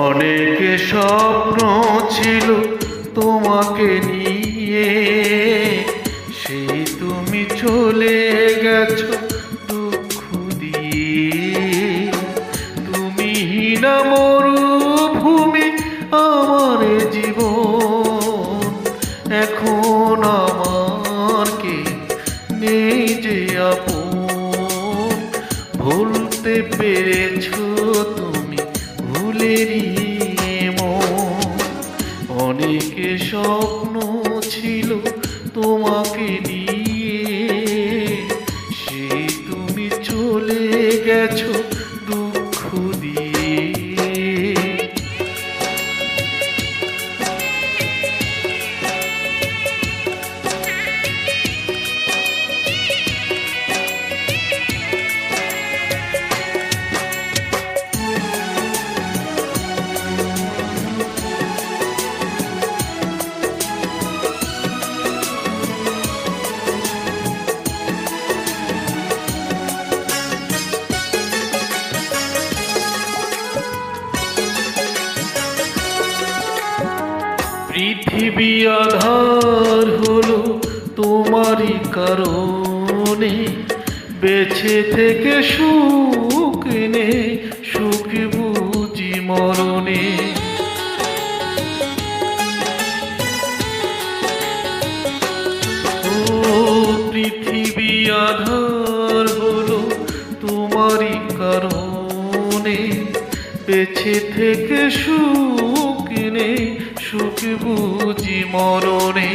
অনেক স্বপ্ন ছিল তোমাকে নিয়ে, সেই তুমি চলে গেছো দুঃখ দিয়ে। তুমি না মরুভূমি আমার জীবন, এখন আমার কে নেই যে আপন। ভুলতে পেরেছো তুমি ভুলেরই মন। অনেক স্বপ্ন ছিল তোমাকে নিয়ে, সেই তুমি চলে গেছো দুঃখ দিয়ে। পৃথিবী আধার হলো তোমারই কারণে, বেঁচে থেকে সুখ নে সুখ বুঝি মরণে। ও পৃথিবী আধার হলো তোমারই কারণে, বেঁচে থেকে সুখ নে সুখ বুঝি মরণে।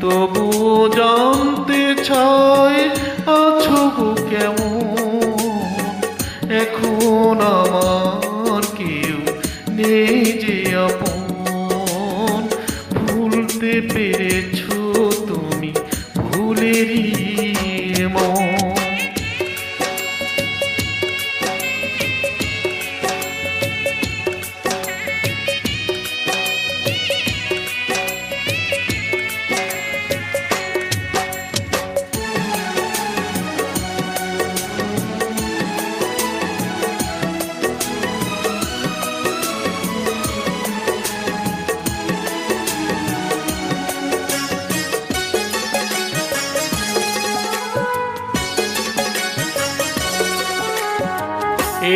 তবুও জানতে চাই আছো গো কেমন, এখন আমার কেউ নেই যে আপন। ভুলতে পেরেছো তুমি ভুলেরই মন।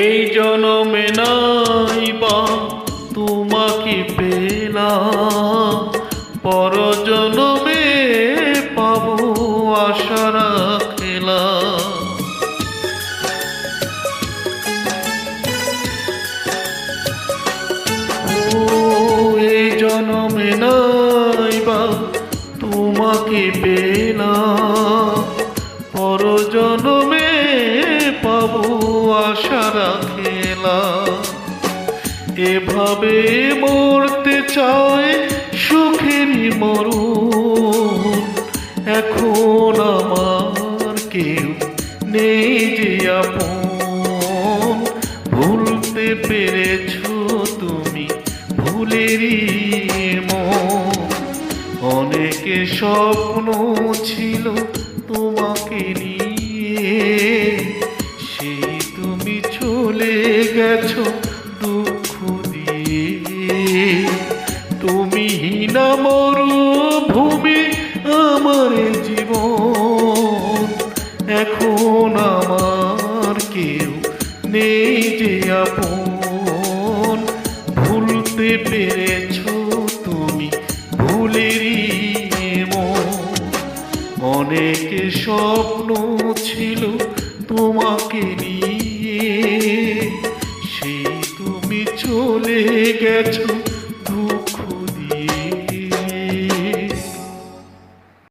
এই জনমে নাই বা তোমাকে পেলাম, পর জনমে পাবো আশা রাখলাম। ও এই জনমে নাই বা তোমাকে পেলাম, পর জনমে পাবো আশা রাখলাম। এভাবে মরতে চায় সুখেরই মরণ, এখন আমার কেউ নেই যে আপন। ভুলতে পেরেছো তুমি ভুলেরই মন। অনেক স্বপ্ন ছিল তোমাকে নিয়ে, সেই তুমি চলে গেছো দুঃখ দিয়ে। তুমি না মরুভূমি আমার জীবন, এখন আমার কেউ নেই যে আপন। ভুলতে পেরেছো তুমি ভুলেরই মন। অনেক স্বপ্ন ছিল তোমাকে নিয়ে, সেই তুমি চলে গেছো